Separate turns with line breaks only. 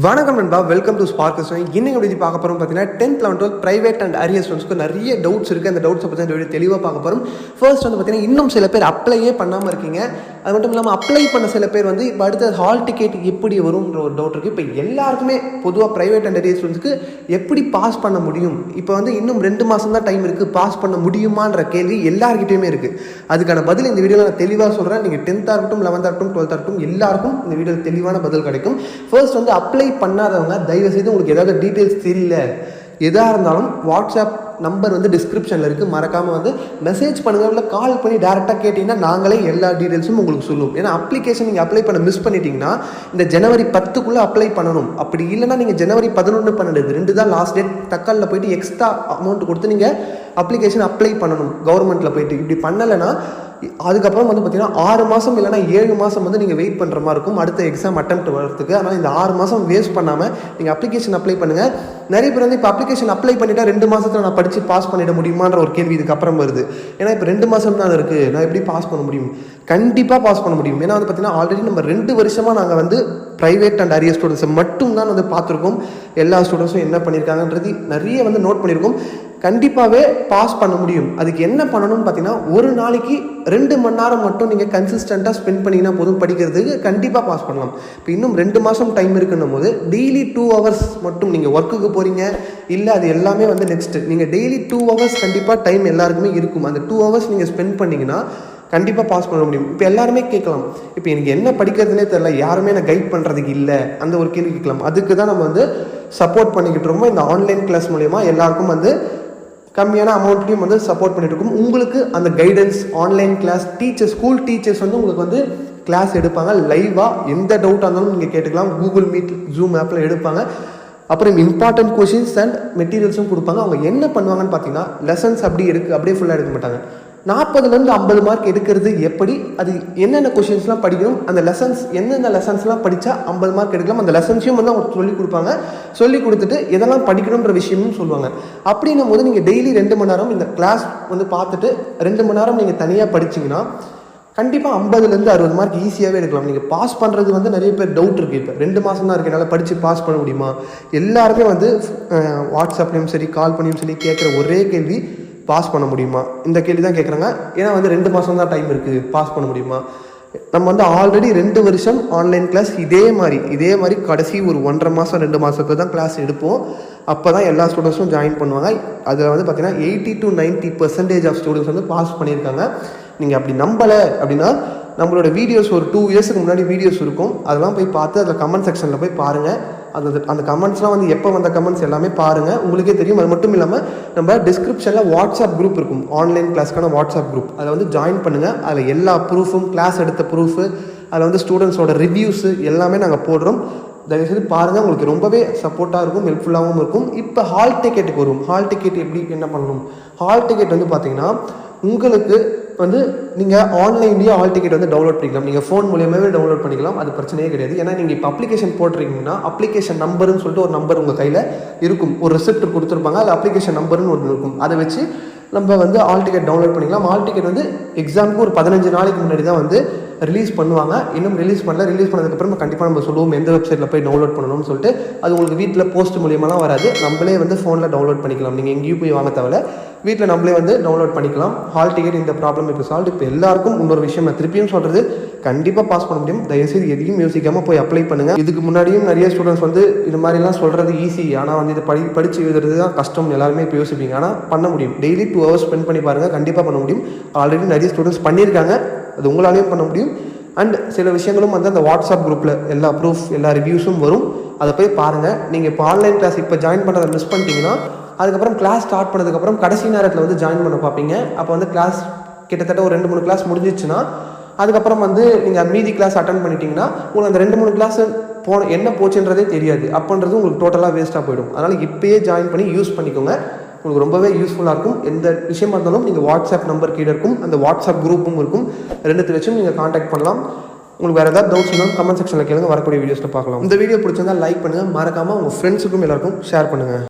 வணக்கம் நண்பா, welcome to spark. இன்னைக்கு எப்படி பார்க்க போகிறோம் பார்த்தீங்கன்னா 10th 11th 12th private and arrear ஸ்டூடெண்ட்ஸ்க்கு நிறைய டவுட்ஸ் இருக்குது. அந்த டவுட்ஸை பற்றி இந்த வீடியோ தெளிவாக பார்க்க போகிறோம். ஃபர்ஸ்ட் வந்து பார்த்தீங்கன்னா இன்னும் சில பேர் அப்ளையே பண்ணாமல் இருக்கீங்க. அது மட்டும் இல்லாமல் அப்ளை பண்ண சில பேர் வந்து இப்போ அடுத்த ஹால் டிக்கெட் எப்படி வரும்ன்ற ஒரு டவுட் இருக்குது. இப்போ எல்லாருக்குமே பொதுவாக பிரைவேட் அண்ட் அரியர் ஸ்டூடெண்ட்ஸ்க்கு எப்படி பாஸ் பண்ண முடியும், இப்போ வந்து இன்னும் 2 மாதம் தான் டைம் இருக்குது, பாஸ் பண்ண முடியுமான்ற கேள்வி எல்லாருக்கிட்டையுமே இருக்குது. அதுக்கான பதில் இந்த வீடியோவில் நான் தெளிவாக சொல்கிறேன். நீங்கள் 10th இருக்கட்டும் 11th இருக்கட்டும் 12th இருக்கட்டும் எல்லாருக்கும் இந்த வீடியோவில் தெளிவான பதில் கிடைக்கும். ஃபர்ஸ்ட் வந்து அப்ளை பண்ணாதவங்க தயவு செய்து உங்களுக்கு ஏதாவது டீட்டெயில்ஸ் தெரியல, எதாக இருந்தாலும் வாட்ஸ்அப் நம்பர் வந்து டிஸ்கிரிப்ஷனில் இருக்குது, மறக்காமல் வந்து மெசேஜ் பண்ணுங்கள், இல்லை கால் பண்ணி டேரெக்டாக கேட்டிங்கன்னா நாங்களே எல்லா டீட்டெயில்ஸும் உங்களுக்கு சொல்லுவோம். ஏன்னா அப்ளிகேஷன் நீங்கள் அப்ளை பண்ண மிஸ் பண்ணிட்டீங்கன்னா இந்த ஜனவரி 10க்குள்ளே அப்ளை பண்ணணும். அப்படி இல்லைனா நீங்கள் ஜனவரி 11 12 2 தான் லாஸ்ட் டேட். தக்காலில் போய்ட்டு எக்ஸ்ட்ரா அமௌண்ட் கொடுத்து நீங்கள் அப்ளிகேஷன் அப்ளை பண்ணணும் கவர்மெண்ட்டில் போய்ட்டு. இப்படி பண்ணலைன்னா அதுக்கப்புறம் வந்து பார்த்தீங்கன்னா 6 மாதம் இல்லைனா 7 மாதம் வந்து நீங்கள் வெயிட் பண்ணுற மாதிரி இருக்கும் அடுத்த எக்ஸாம் அட்டெம்ப்ட் வரதுக்கு. அதனால் இந்த 6 மாதம் வேஸ்ட் பண்ணாமல் நீங்கள் அப்ளிகேஷன் அப்ளை பண்ணுங்கள். நிறைய பேர் வந்து இப்போ அப்ளிகேஷன் அப்ளை பண்ணிட்டா 2 மாதத்தில் நான் படித்து பாஸ் பண்ணிட முடியுமான்ற ஒரு கேள்வி இதுக்கப்புறம் வருது. ஏன்னா இப்போ 2 மாதம் தான் இருக்குது, நான் எப்படி பாஸ் பண்ண முடியும்? கண்டிப்பாக பாஸ் பண்ண முடியும். ஏன்னா வந்து பார்த்தீங்கன்னா ஆல்ரெடி நம்ம 2 வருஷமாக நாங்கள் வந்து ப்ரைவேட் அண்ட் அரியர் ஸ்டூடெண்ட்ஸை மட்டும் தான் வந்து பார்த்துருக்கோம். எல்லா ஸ்டூடெண்ட்ஸும் என்ன பண்ணியிருக்காங்கன்றது நிறைய வந்து நோட் பண்ணியிருக்கோம். கண்டிப்பாகவே பாஸ் பண்ண முடியும். அதுக்கு என்ன பண்ணணும்னு பார்த்தீங்கன்னா ஒரு நாளைக்கு 2 மணி நேரம் மட்டும் நீங்கள் கன்சிஸ்டண்ட்டாக ஸ்பெண்ட் பண்ணிங்கன்னா போதும் படிக்கிறதுக்கு, கண்டிப்பாக பாஸ் பண்ணலாம். இப்போ இன்னும் 2 மாதம் டைம் இருக்குன்னும் போது டெய்லி 2 hours மட்டும் நீங்கள் ஒர்க்குக்கு போகிறீங்க இல்லை, அது எல்லாமே வந்து நெக்ஸ்ட்டு நீங்கள் டெய்லி 2 hours கண்டிப்பாக டைம் எல்லாருக்குமே இருக்கும். அந்த 2 hours நீங்கள் ஸ்பெண்ட் பண்ணிங்கன்னா கண்டிப்பாக பாஸ் பண்ண முடியும். இப்போ எல்லாருமே கேட்கலாம், இப்போ எனக்கு என்ன படிக்கிறதுனே தெரியல, யாருமே நான் கைட் பண்ணுறதுக்கு இல்லை, அந்த ஒரு கேள்வி கேட்கலாம். அதுக்கு தான் நம்ம வந்து சப்போர்ட் பண்ணிக்கிட்டு இருக்கோம். இந்த ஆன்லைன் கிளாஸ் மூலமா எல்லாருக்கும் வந்து கம்மியான அமௌண்ட்லையும் வந்து சப்போர்ட் பண்ணிட்டு இருக்கும். உங்களுக்கு அந்த guidance online class teachers, school teachers வந்து உங்களுக்கு வந்து கிளாஸ் எடுப்பாங்க லைவாக. எந்த டவுட்டாக இருந்தாலும் நீங்கள் கேட்டுக்கலாம். கூகுள் மீட், ஜூம் ஆப்பில் எடுப்பாங்க. அப்புறம் இம்பார்ட்டன்ட் கொஷின்ஸ் அண்ட் மெட்டீரியல்ஸும் கொடுப்பாங்க. அவங்க என்ன பண்ணுவாங்கன்னு பார்த்தீங்கன்னா லெசன்ஸ் அப்படியே ஃபுல்லாக எடுக்க மாட்டாங்க. 40லேருந்து 50 மார்க் எடுக்கிறது எப்படி, அது என்னென்ன கொஷின்ஸ்லாம் படிக்கணும், அந்த லெசன்ஸ் எந்தெந்த லெசன்ஸ்லாம் படித்தா 50 மார்க் எடுக்கலாம், அந்த லெசன்ஸையும் வந்து அவங்க சொல்லிக் கொடுப்பாங்க. சொல்லி கொடுத்துட்டு எதெல்லாம் படிக்கணுன்ற விஷயமும் சொல்லுவாங்க. அப்படின்னும் போது நீங்கள் டெய்லி 2 மணி நேரம் இந்த கிளாஸ் வந்து பார்த்துட்டு 2 மணி நேரம் நீங்கள் தனியாக படிச்சிங்கன்னா கண்டிப்பாக 50லேருந்து 60 மார்க் ஈஸியாகவே எடுக்கலாம். நீங்கள் பாஸ் பண்ணுறது வந்து நிறைய பேர் டவுட் இருக்குது. இப்போ 2 மாதம் தான் இருக்குது, என்னால் படித்து பாஸ் பண்ண முடியுமா? எல்லாருமே வந்து வாட்ஸ்அப்லேயும் சரி கால் பண்ணியும் சரி கேட்குற ஒரே கேள்வி, பாஸ் பண்ண முடியுமா? இந்த கேள்வி தான் கேட்குறாங்க. ஏன்னா வந்து 2 மாதம் தான் டைம் இருக்குது, பாஸ் பண்ண முடியுமா? நம்ம வந்து ஆல்ரெடி 2 வருஷம் ஆன்லைன் கிளாஸ் இதே மாதிரி கடைசி ஒரு 1.5 மாதம் 2 மாதத்துக்கு தான் கிளாஸ் எடுப்போம். அப்போ தான் எல்லா ஸ்டூடெண்ட்ஸும் ஜாயின் பண்ணுவாங்க. அதில் வந்து பார்த்திங்கன்னா 80 to 90% ஆஃப் ஸ்டூடெண்ட்ஸ் வந்து பாஸ் பண்ணியிருக்காங்க. நீங்கள் அப்படி நம்பலை அப்படின்னா நம்மளோட வீடியோஸ் ஒரு 2 இயர்ஸுக்கு முன்னாடி வீடியோஸ் இருக்கும், அதெல்லாம் போய் பார்த்து அதில் கமெண்ட் செக்ஷனில் போய் பாருங்கள். அந்த கமெண்ட்ஸ்லாம் வந்து எப்போ வந்த கமெண்ட்ஸ் எல்லாமே பாருங்கள், உங்களுக்கே தெரியும். அது மட்டும் இல்லாமல் நம்ம டிஸ்கிரிப்ஷனில் வாட்ஸ்அப் குரூப் இருக்கும், ஆன்லைன் கிளாஸ்க்கான வாட்ஸ்அப் குரூப். அதை வந்து ஜாயின் பண்ணுங்கள். அதில் எல்லா ப்ரூஃபும், கிளாஸ் எடுத்த ப்ரூஃபு, அதில் வந்து ஸ்டூடெண்ட்ஸோட ரிவ்யூஸு எல்லாமே நாங்கள் போடுறோம். தயவுசெய்து பாருங்கள், உங்களுக்கு ரொம்பவே சப்போர்ட்டாக இருக்கும், ஹெல்ப்ஃபுல்லாகவும் இருக்கும். இப்போ ஹால் டிக்கெட்டுக்கு வரும். ஹால் டிக்கெட் எப்படி என்ன பண்ணணும்? ஹால் டிக்கெட் வந்து பார்த்திங்கன்னா உங்களுக்கு வந்து நீங்கள் ஆன்லைன்லேயே ஹால் டிக்கெட் வந்து டவுன்லோட் பண்ணிக்கலாம். நீங்கள் ஃபோன் மூலியமாகவே டவுன்லோட் பண்ணிக்கலாம், அது பிரச்சனையே கிடையாது. ஏன்னா நீங்கள் இப்போ அப்ளிகேஷன் போட்டிருக்கீங்கன்னா அப்ளிகேஷன் நம்பருன்னு சொல்லிட்டு ஒரு நம்பர் உங்கள் கையில் இருக்கும், ஒரு ரெசிப்ட் கொடுத்துருப்பாங்க, அது அப்ளிகேஷன் நம்பர்னு ஒன்று இருக்கும். அதை வச்சு நம்ம வந்து ஹால் டிக்கெட் டவுன்லோட் பண்ணிக்கலாம். ஹால் டிக்கெட் வந்து எக்ஸாமுக்கு ஒரு 15 நாளைக்கு முன்னாடி தான் வந்து ரிலீஸ் பண்ணுவாங்க. இன்னும் ரிலீஸ் பண்ணல. ரிலீஸ் பண்ணதுக்கப்புறம் கண்டிப்பாக நம்ம சொல்லுவோம் எந்த வெப்சைட்டில் போய் டவுன்லோட் பண்ணணும்னு சொல்லிட்டு. அது உங்களுக்கு வீட்டில் போஸ்ட் மூலியமாலாம் வராது, நம்மளே வந்து ஃபோனில் டவுன்லோட் பண்ணிக்கலாம். நீங்கள் எங்கேயும் போய் வாங்க தேவையில்ல, வீட்டில் நம்மளே வந்து டவுன்லோட் பண்ணிக்கலாம். ஹால் டிக்கெட் இந்த ப்ராப்ளம் இப்போ சால்வ். இப்போ எல்லாருக்கும் இன்னொரு விஷயம் நான் திருப்பியும் சொல்கிறது, கண்டிப்பாக பாஸ் பண்ண முடியும். தயவுசெய்து எதையும் யோசிக்காமல் போய் அப்ளை பண்ணுங்கள். இதுக்கு முன்னாடியும் நிறைய ஸ்டூடெண்ட்ஸ் வந்து இது மாதிரிலாம் சொல்கிறது ஈஸி, ஆனால் வந்து இதை படித்து எழுதுறது தான் கஷ்டம் எல்லாருமே இப்போ யோசிப்பீங்க. ஆனால் பண்ண முடியும். டெய்லி 2 hours ஸ்பெண்ட் பண்ணி பாருங்கள், கண்டிப்பாக பண்ண முடியும். ஆல்ரெடி நிறைய ஸ்டூடெண்ட்ஸ் பண்ணியிருக்காங்க, அது உங்களாலேயும் பண்ண முடியும். அண்ட் சில விஷயங்களும் வந்து அந்த வாட்ஸ்அப் குரூப்பில் எல்லா ப்ரூஃப் எல்லா ரிவ்யூஸும் வரும், அதை போய் பாருங்கள். நீங்கள் இப்போ ஆன்லைன் கிளாஸ் இப்போ ஜாயின் பண்ணுறதை மிஸ் பண்ணிட்டீங்கன்னா அதுக்கப்புறம் கிளாஸ் ஸ்டார்ட் பண்ணதுக்கப்புறம் கடைசி நேரத்தில் வந்து ஜாயின் பண்ண பார்ப்பீங்க. அப்போ வந்து கிளாஸ் கிட்டத்தட்ட ஒரு 2-3 கிளாஸ் முடிஞ்சிச்சுன்னா அதுக்கப்புறம் வந்து நீங்கள் மீதி கிளாஸ் அட்டன் பண்ணிட்டீங்கன்னா உங்களுக்கு அந்த 2-3 கிளாஸ் என்ன போச்சுன்றதே தெரியாது. அப்போன்றது உங்களுக்கு டோட்டலாக வேஸ்ட்டாக போயிடும். அதனால் இப்போயே ஜாயின் பண்ணி யூஸ் பண்ணிக்கோங்க, உங்களுக்கு ரொம்பவே யூஸ்ஃபுல்லாக இருக்கும். எந்த விஷயமா இருந்தாலும் நீங்கள் வாட்ஸ்அப் நம்பர் கீழே இருக்கும், அந்த வாட்ஸ்அப் குரூப்பும் இருக்கும். 2 வச்சும் நீங்கள் காண்டாக்ட் பண்ணலாம். உங்களுக்கு வேறு ஏதாவது டவுட்ஸ் இருந்தாலும் கமெண்ட் செக்ஷனில் கேளுங்க, வரக்கூடிய வீடியோஸில் பார்க்கலாம். இந்த வீடியோ பிடிச்சிருந்தா லைக் பண்ணுங்கள், மறக்காமல் உங்கள் ஃப்ரெண்ட்ஸுக்கும் எல்லாருக்கும் ஷேர் பண்ணுங்கள்.